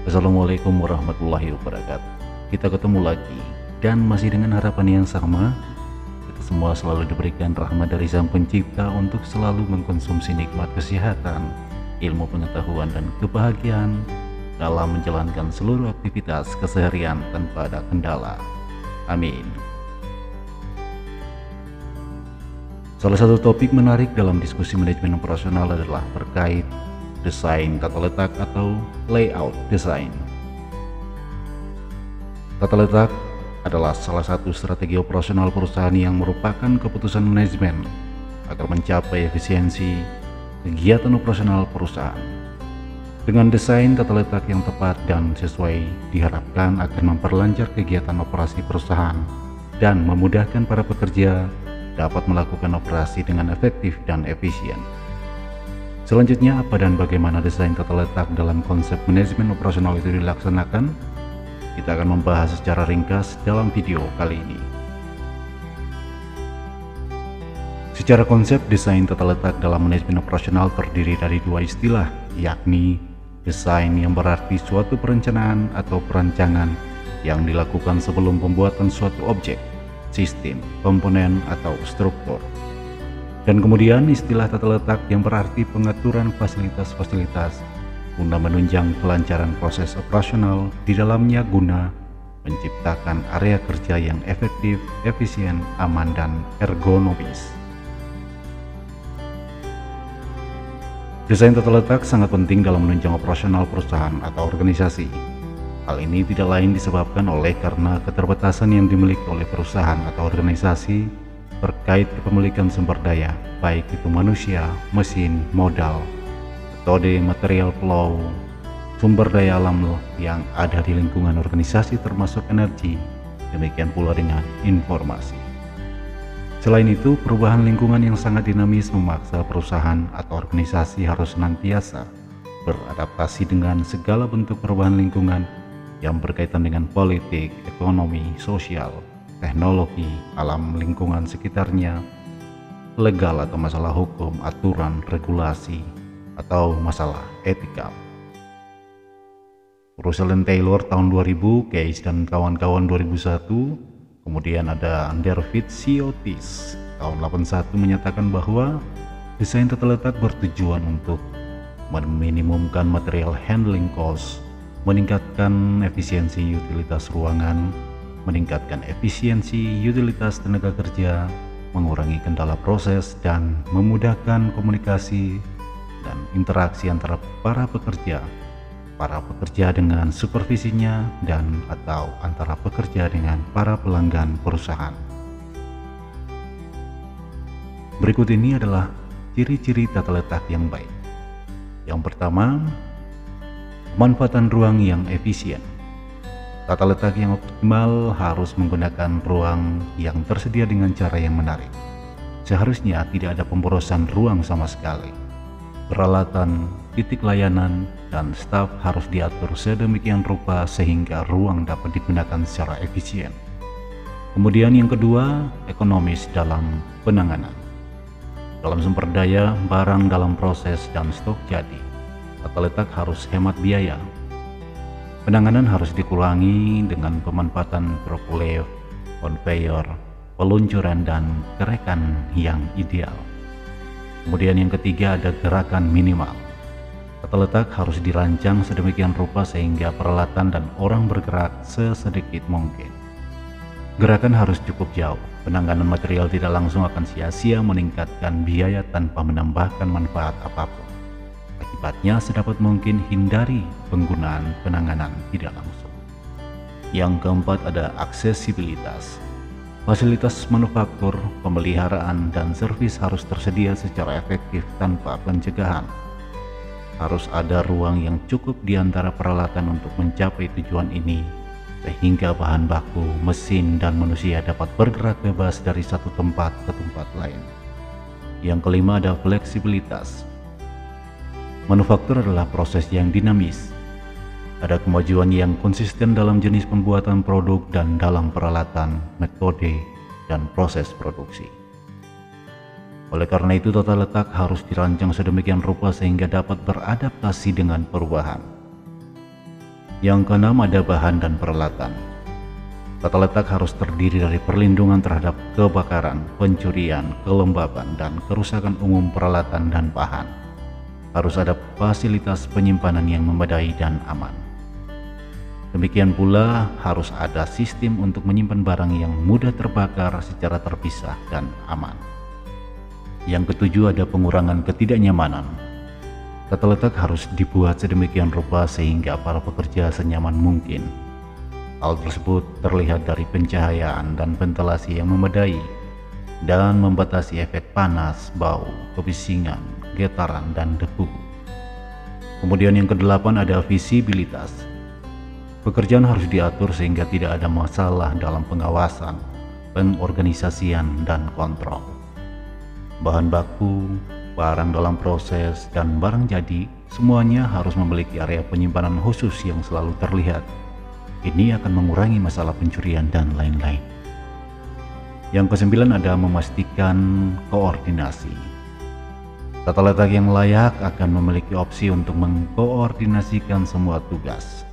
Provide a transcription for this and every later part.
Assalamualaikum warahmatullahi wabarakatuh. Kita ketemu lagi dan masih dengan harapan yang sama. Kita semua selalu diberikan rahmat dari Sang Pencipta untuk selalu mengkonsumsi nikmat kesehatan, ilmu pengetahuan dan kebahagiaan dalam menjalankan seluruh aktivitas keseharian tanpa ada kendala. Amin. Salah satu topik menarik dalam diskusi manajemen operasional adalah terkait desain tata letak atau layout design. Tata letak adalah salah satu strategi operasional perusahaan yang merupakan keputusan manajemen agar mencapai efisiensi kegiatan operasional perusahaan. Dengan desain tata letak yang tepat dan sesuai, diharapkan akan memperlancar kegiatan operasi perusahaan dan memudahkan para pekerja dapat melakukan operasi dengan efektif dan efisien. Selanjutnya, apa dan bagaimana desain tata letak dalam konsep manajemen operasional itu dilaksanakan? Kita akan membahas secara ringkas dalam video kali ini. Secara konsep, desain tata letak dalam manajemen operasional terdiri dari dua istilah, yakni desain yang berarti suatu perencanaan atau perancangan yang dilakukan sebelum pembuatan suatu objek, sistem, komponen, atau struktur. Dan kemudian istilah tata letak yang berarti pengaturan fasilitas-fasilitas guna menunjang kelancaran proses operasional di dalamnya guna menciptakan area kerja yang efektif, efisien, aman, dan ergonomis. Desain tata letak sangat penting dalam menunjang operasional perusahaan atau organisasi. Hal ini tidak lain disebabkan oleh karena keterbatasan yang dimiliki oleh perusahaan atau organisasi terkait kepemilikan sumber daya, baik itu manusia, mesin, modal, metode, material flow, sumber daya alam yang ada di lingkungan organisasi termasuk energi, demikian pula dengan informasi. Selain itu, perubahan lingkungan yang sangat dinamis memaksa perusahaan atau organisasi harus senantiasa beradaptasi dengan segala bentuk perubahan lingkungan yang berkaitan dengan politik, ekonomi, sosial, teknologi, alam lingkungan sekitarnya, legal atau masalah hukum, aturan, regulasi, atau masalah etika. Russell & Taylor tahun 2000, Case dan kawan-kawan 2001, kemudian ada David C. Otis tahun 81 menyatakan bahwa desain tata letak bertujuan untuk meminimumkan material handling cost, meningkatkan efisiensi utilitas ruangan, meningkatkan efisiensi utilitas tenaga kerja, mengurangi kendala proses, dan memudahkan komunikasi dan interaksi antara para pekerja dengan supervisinya, dan atau antara pekerja dengan para pelanggan perusahaan. Berikut ini adalah ciri-ciri tata letak yang baik. Yang pertama, pemanfaatan ruang yang efisien. Tata letak yang optimal harus menggunakan ruang yang tersedia dengan cara yang menarik. Seharusnya tidak ada pemborosan ruang sama sekali. Peralatan, titik layanan, dan staf harus diatur sedemikian rupa sehingga ruang dapat digunakan secara efisien. Kemudian yang kedua, ekonomis dalam penanganan. Dalam sumber daya, barang dalam proses, dan stok jadi, tata letak harus hemat biaya. Penanganan harus dikurangi dengan pemanfaatan propulif, conveyor, peluncuran, dan gerekan yang ideal. Kemudian yang ketiga ada gerakan minimal. Tata letak harus dirancang sedemikian rupa sehingga peralatan dan orang bergerak sesedikit mungkin. Gerakan harus cukup jauh. Penanganan material tidak langsung akan sia-sia meningkatkan biaya tanpa menambahkan manfaat apapun. Akibatnya sedapat mungkin hindari penggunaan penanganan tidak langsung. Yang keempat ada aksesibilitas. Fasilitas manufaktur, pemeliharaan, dan servis harus tersedia secara efektif tanpa pencegahan. Harus ada ruang yang cukup di antara peralatan untuk mencapai tujuan ini, sehingga bahan baku, mesin, dan manusia dapat bergerak bebas dari satu tempat ke tempat lain. Yang kelima ada fleksibilitas. Manufaktur adalah proses yang dinamis. Ada kemajuan yang konsisten dalam jenis pembuatan produk dan dalam peralatan, metode, dan proses produksi. Oleh karena itu, tata letak harus dirancang sedemikian rupa sehingga dapat beradaptasi dengan perubahan. Yang keenam ada bahan dan peralatan. Tata letak harus terdiri dari perlindungan terhadap kebakaran, pencurian, kelembaban, dan kerusakan umum peralatan dan bahan. Harus ada fasilitas penyimpanan yang memadai dan aman. Demikian pula harus ada sistem untuk menyimpan barang yang mudah terbakar secara terpisah dan aman. Yang ketujuh ada pengurangan ketidaknyamanan. Tata letak harus dibuat sedemikian rupa sehingga para pekerja senyaman mungkin. Hal tersebut terlihat dari pencahayaan dan ventilasi yang memadai dan membatasi efek panas, bau, kebisingan, getaran, dan debu. Kemudian yang kedelapan ada visibilitas. Pekerjaan harus diatur sehingga tidak ada masalah dalam pengawasan, pengorganisasian, dan kontrol. Bahan baku, barang dalam proses, dan barang jadi semuanya harus memiliki area penyimpanan khusus yang selalu terlihat. Ini akan mengurangi masalah pencurian dan lain-lain. Yang kesembilan ada memastikan koordinasi. Tata letak yang layak akan memiliki opsi untuk mengkoordinasikan semua tugas.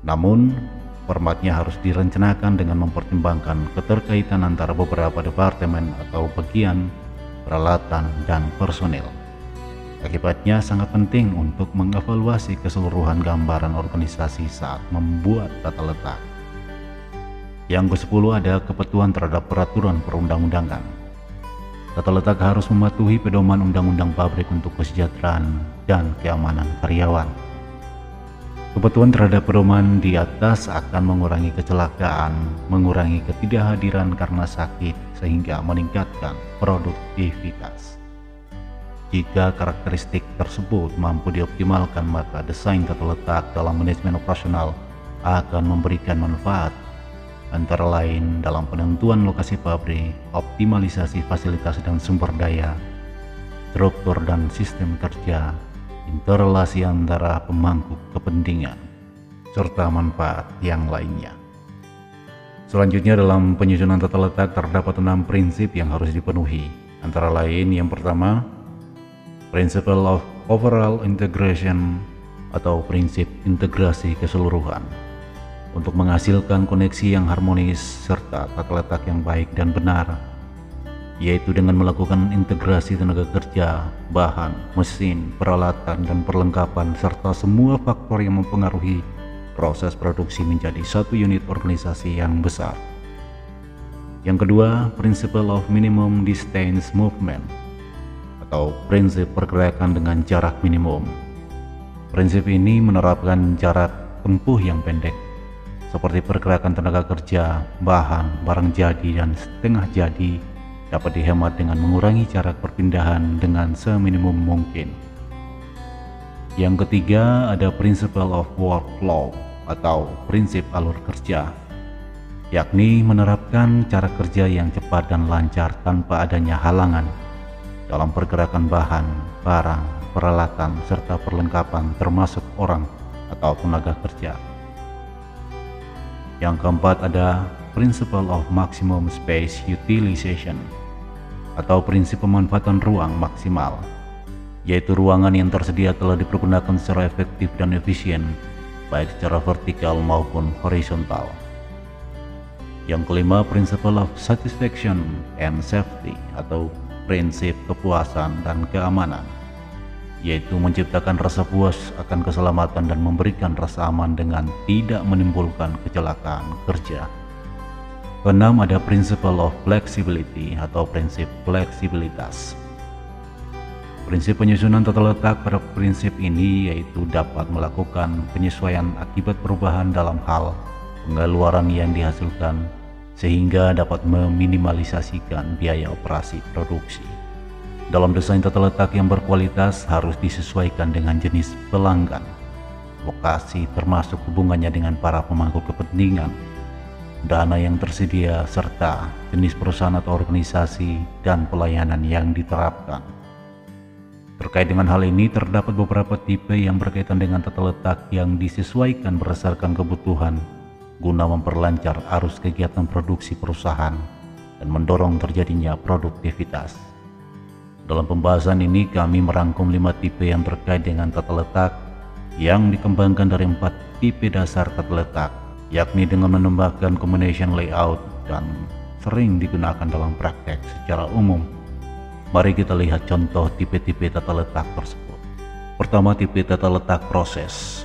Namun, formatnya harus direncanakan dengan mempertimbangkan keterkaitan antara beberapa departemen atau bagian, peralatan, dan personel. Akibatnya sangat penting untuk mengevaluasi keseluruhan gambaran organisasi saat membuat tata letak. Yang ke-10 ada kepatuhan terhadap peraturan perundang-undangan. Tata letak harus mematuhi pedoman undang-undang pabrik untuk kesejahteraan dan keamanan karyawan. Kepatuhan terhadap pedoman di atas akan mengurangi kecelakaan, mengurangi ketidakhadiran karena sakit, sehingga meningkatkan produktivitas. Jika karakteristik tersebut mampu dioptimalkan, maka desain tata letak dalam manajemen operasional akan memberikan manfaat, antara lain dalam penentuan lokasi pabrik, optimalisasi fasilitas dan sumber daya, struktur dan sistem kerja, interrelasi antara pemangku kepentingan, serta manfaat yang lainnya. Selanjutnya dalam penyusunan tata letak terdapat 6 prinsip yang harus dipenuhi. Antara lain yang pertama, Principle of Overall Integration atau prinsip integrasi keseluruhan. Untuk menghasilkan koneksi yang harmonis serta tata letak yang baik dan benar, yaitu dengan melakukan integrasi tenaga kerja, bahan, mesin, peralatan, dan perlengkapan serta semua faktor yang mempengaruhi proses produksi menjadi satu unit organisasi yang besar. Yang kedua, Principle of Minimum Distance Movement atau prinsip pergerakan dengan jarak minimum. Prinsip ini menerapkan jarak tempuh yang pendek seperti pergerakan tenaga kerja, bahan, barang jadi, dan setengah jadi dapat dihemat dengan mengurangi jarak perpindahan dengan seminimum mungkin. Yang ketiga ada Principle of Workflow atau prinsip alur kerja, yakni menerapkan cara kerja yang cepat dan lancar tanpa adanya halangan dalam pergerakan bahan, barang, peralatan, serta perlengkapan termasuk orang atau tenaga kerja. Yang keempat ada Principle of Maximum Space Utilization atau prinsip pemanfaatan ruang maksimal, yaitu ruangan yang tersedia telah dipergunakan secara efektif dan efisien, baik secara vertikal maupun horizontal. Yang kelima, Principle of Satisfaction and Safety atau prinsip kepuasan dan keamanan, yaitu menciptakan rasa puas akan keselamatan dan memberikan rasa aman dengan tidak menimbulkan kecelakaan kerja. Keenam ada Principle of Flexibility atau prinsip fleksibilitas. Prinsip penyusunan tata letak pada prinsip ini yaitu dapat melakukan penyesuaian akibat perubahan dalam hal pengeluaran yang dihasilkan sehingga dapat meminimalisasikan biaya operasi produksi. Dalam desain tata letak yang berkualitas harus disesuaikan dengan jenis pelanggan, lokasi termasuk hubungannya dengan para pemangku kepentingan, dana yang tersedia, serta jenis perusahaan atau organisasi dan pelayanan yang diterapkan. Terkait dengan hal ini, terdapat beberapa tipe yang berkaitan dengan tata letak yang disesuaikan berdasarkan kebutuhan guna memperlancar arus kegiatan produksi perusahaan dan mendorong terjadinya produktivitas. Dalam pembahasan ini kami merangkum 5 tipe yang terkait dengan tata letak yang dikembangkan dari 4 tipe dasar tata letak, yakni dengan menambahkan combination layout dan sering digunakan dalam praktek secara umum. Mari kita lihat contoh tipe-tipe tata letak tersebut. Pertama, tipe tata letak proses.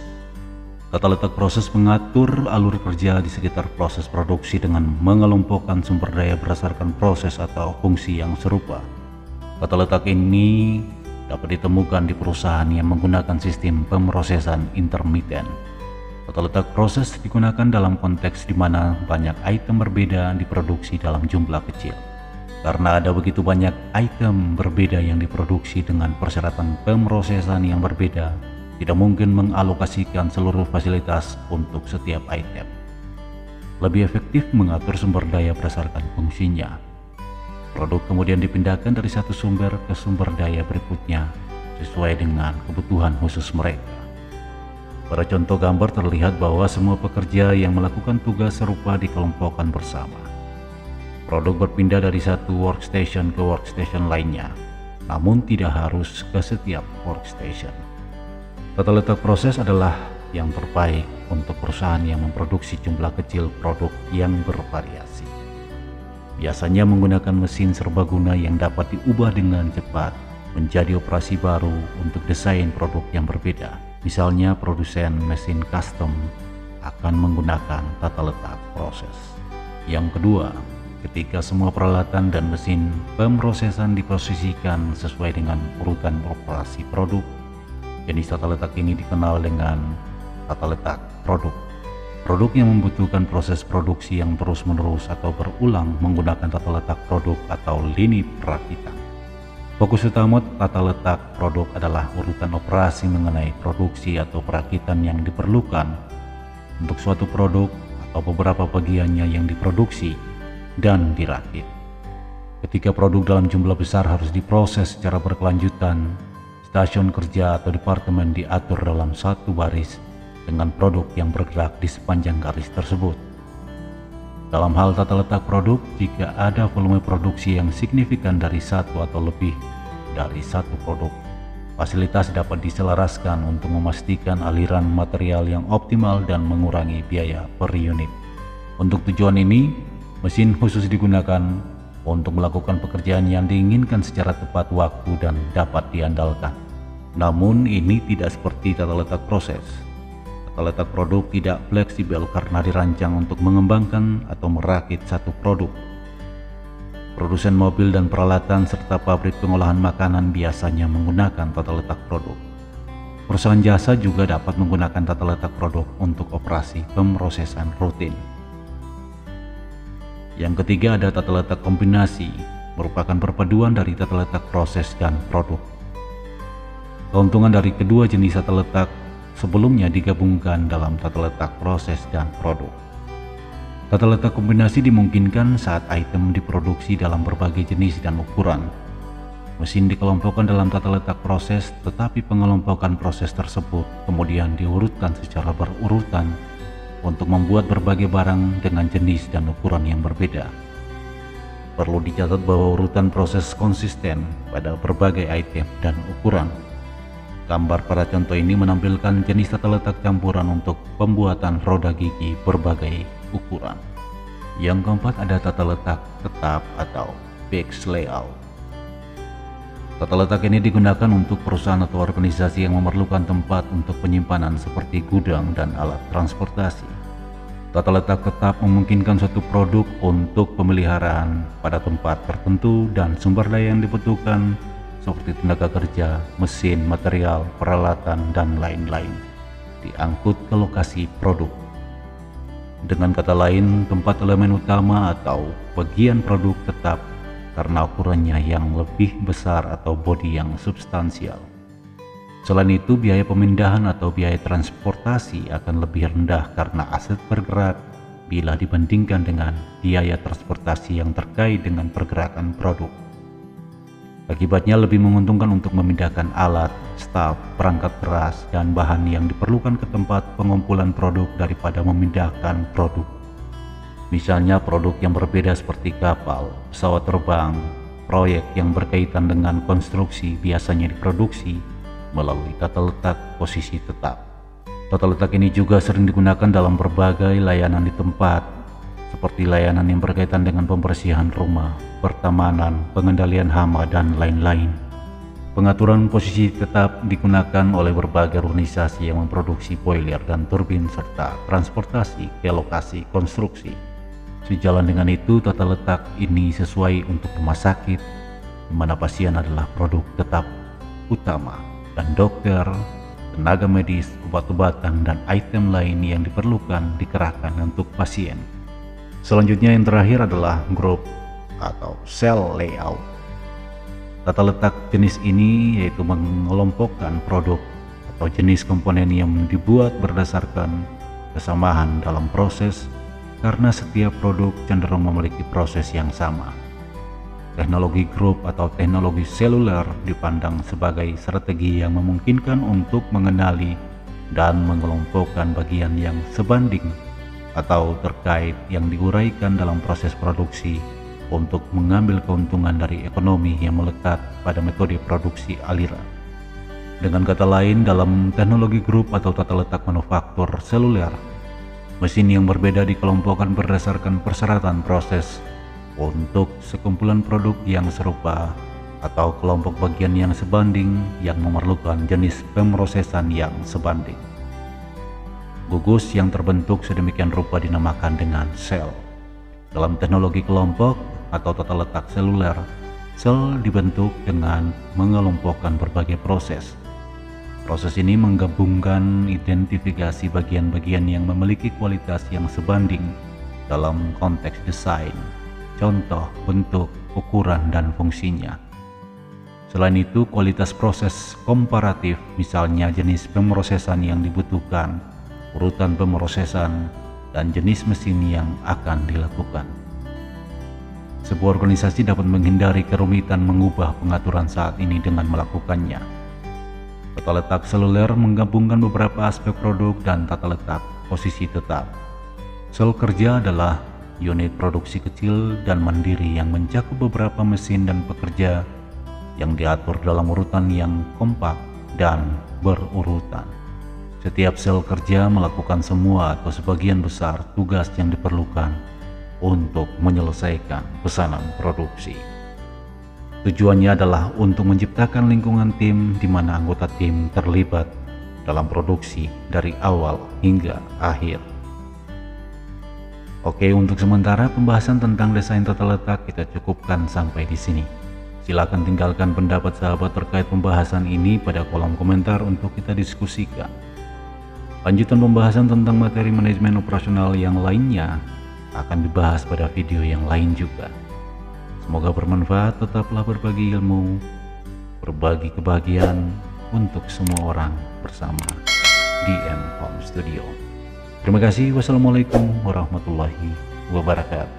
Tata letak proses mengatur alur kerja di sekitar proses produksi dengan mengelompokkan sumber daya berdasarkan proses atau fungsi yang serupa. Tata letak ini dapat ditemukan di perusahaan yang menggunakan sistem pemrosesan intermiten. Tata letak proses digunakan dalam konteks di mana banyak item berbeda diproduksi dalam jumlah kecil. Karena ada begitu banyak item berbeda yang diproduksi dengan persyaratan pemrosesan yang berbeda, tidak mungkin mengalokasikan seluruh fasilitas untuk setiap item. Lebih efektif mengatur sumber daya berdasarkan fungsinya. Produk kemudian dipindahkan dari satu sumber ke sumber daya berikutnya sesuai dengan kebutuhan khusus mereka. Pada contoh gambar terlihat bahwa semua pekerja yang melakukan tugas serupa dikelompokkan bersama. Produk berpindah dari satu workstation ke workstation lainnya, namun tidak harus ke setiap workstation. Tata letak proses adalah yang terbaik untuk perusahaan yang memproduksi jumlah kecil produk yang bervariasi. Biasanya menggunakan mesin serbaguna yang dapat diubah dengan cepat menjadi operasi baru untuk desain produk yang berbeda. Misalnya produsen mesin custom akan menggunakan tata letak proses. Yang kedua, ketika semua peralatan dan mesin pemrosesan diposisikan sesuai dengan urutan operasi produk, jenis tata letak ini dikenal dengan tata letak produk. Produk yang membutuhkan proses produksi yang terus-menerus atau berulang menggunakan tata letak produk atau lini perakitan. Fokus utama tata letak produk adalah urutan operasi mengenai produksi atau perakitan yang diperlukan untuk suatu produk atau beberapa bagiannya yang diproduksi dan dirakit. Ketika produk dalam jumlah besar harus diproses secara berkelanjutan, stasiun kerja atau departemen diatur dalam satu baris dengan produk yang bergerak di sepanjang garis tersebut. Dalam hal tata letak produk, jika ada volume produksi yang signifikan dari satu atau lebih dari satu produk, fasilitas dapat diselaraskan untuk memastikan aliran material yang optimal dan mengurangi biaya per unit. Untuk tujuan ini, mesin khusus digunakan untuk melakukan pekerjaan yang diinginkan secara tepat waktu dan dapat diandalkan. Namun ini tidak seperti tata letak proses. Tata letak produk tidak fleksibel karena dirancang untuk mengembangkan atau merakit satu produk. Produsen mobil dan peralatan serta pabrik pengolahan makanan biasanya menggunakan tata letak produk. Perusahaan jasa juga dapat menggunakan tata letak produk untuk operasi pemrosesan rutin. Yang ketiga ada tata letak kombinasi, merupakan perpaduan dari tata letak proses dan produk. Keuntungan dari kedua jenis tata letak sebelumnya digabungkan dalam tata letak proses dan produk. Tata letak kombinasi dimungkinkan saat item diproduksi dalam berbagai jenis dan ukuran. Mesin dikelompokkan dalam tata letak proses, tetapi pengelompokan proses tersebut kemudian diurutkan secara berurutan untuk membuat berbagai barang dengan jenis dan ukuran yang berbeda. Perlu dicatat bahwa urutan proses konsisten pada berbagai item dan ukuran. Gambar pada contoh ini menampilkan jenis tata letak campuran untuk pembuatan roda gigi berbagai ukuran. Yang keempat ada tata letak tetap atau fixed layout. Tata letak ini digunakan untuk perusahaan atau organisasi yang memerlukan tempat untuk penyimpanan seperti gudang dan alat transportasi. Tata letak tetap memungkinkan suatu produk untuk pemeliharaan pada tempat tertentu dan sumber daya yang dibutuhkan seperti tenaga kerja, mesin, material, peralatan, dan lain-lain diangkut ke lokasi produk. Dengan kata lain, tempat elemen utama atau bagian produk tetap karena ukurannya yang lebih besar atau bodi yang substansial. Selain itu, biaya pemindahan atau biaya transportasi akan lebih rendah karena aset bergerak bila dibandingkan dengan biaya transportasi yang terkait dengan pergerakan produk. Akibatnya lebih menguntungkan untuk memindahkan alat, staf, perangkat keras, dan bahan yang diperlukan ke tempat pengumpulan produk daripada memindahkan produk. Misalnya produk yang berbeda seperti kapal, pesawat terbang, proyek yang berkaitan dengan konstruksi biasanya diproduksi melalui tata letak posisi tetap. Tata letak ini juga sering digunakan dalam berbagai layanan di tempat, seperti layanan yang berkaitan dengan pembersihan rumah, pertamanan, pengendalian hama, dan lain-lain. Pengaturan posisi tetap digunakan oleh berbagai organisasi yang memproduksi boiler dan turbin serta transportasi ke lokasi konstruksi. Sejalan dengan itu, tata letak ini sesuai untuk rumah sakit, di mana pasien adalah produk tetap utama, dan dokter, tenaga medis, obat-obatan, dan item lain yang diperlukan dikerahkan untuk pasien. Selanjutnya yang terakhir adalah grup atau cell layout. Tata letak jenis ini yaitu mengelompokkan produk atau jenis komponen yang dibuat berdasarkan kesamaan dalam proses, karena setiap produk cenderung memiliki proses yang sama. Teknologi grup atau teknologi seluler dipandang sebagai strategi yang memungkinkan untuk mengenali dan mengelompokkan bagian yang sebanding atau terkait yang diuraikan dalam proses produksi untuk mengambil keuntungan dari ekonomi yang melekat pada metode produksi aliran. Dengan kata lain, dalam teknologi grup atau tata letak manufaktur seluler, mesin yang berbeda dikelompokkan berdasarkan persyaratan proses untuk sekumpulan produk yang serupa atau kelompok bagian yang sebanding yang memerlukan jenis pemrosesan yang sebanding. Gugus yang terbentuk sedemikian rupa dinamakan dengan sel. Dalam teknologi kelompok atau tata letak seluler, sel dibentuk dengan mengelompokkan berbagai proses. Proses ini menggabungkan identifikasi bagian-bagian yang memiliki kualitas yang sebanding dalam konteks desain, contoh, bentuk, ukuran, dan fungsinya. Selain itu, kualitas proses komparatif, misalnya jenis pemrosesan yang dibutuhkan, urutan pemrosesan, dan jenis mesin yang akan dilakukan. Sebuah organisasi dapat menghindari kerumitan mengubah pengaturan saat ini dengan melakukannya. Tata letak seluler menggabungkan beberapa aspek produk dan tata letak posisi tetap. Sel kerja adalah unit produksi kecil dan mandiri yang mencakup beberapa mesin dan pekerja yang diatur dalam urutan yang kompak dan berurutan. Setiap sel kerja melakukan semua atau sebagian besar tugas yang diperlukan untuk menyelesaikan pesanan produksi. Tujuannya adalah untuk menciptakan lingkungan tim di mana anggota tim terlibat dalam produksi dari awal hingga akhir. Oke, untuk sementara pembahasan tentang desain tata letak kita cukupkan sampai di sini. Silakan tinggalkan pendapat sahabat terkait pembahasan ini pada kolom komentar untuk kita diskusikan. Lanjutan pembahasan tentang materi manajemen operasional yang lainnya akan dibahas pada video yang lain juga. Semoga bermanfaat, tetaplah berbagi ilmu, berbagi kebahagiaan untuk semua orang bersama DM Home Studio. Terima kasih. Wassalamualaikum warahmatullahi wabarakatuh.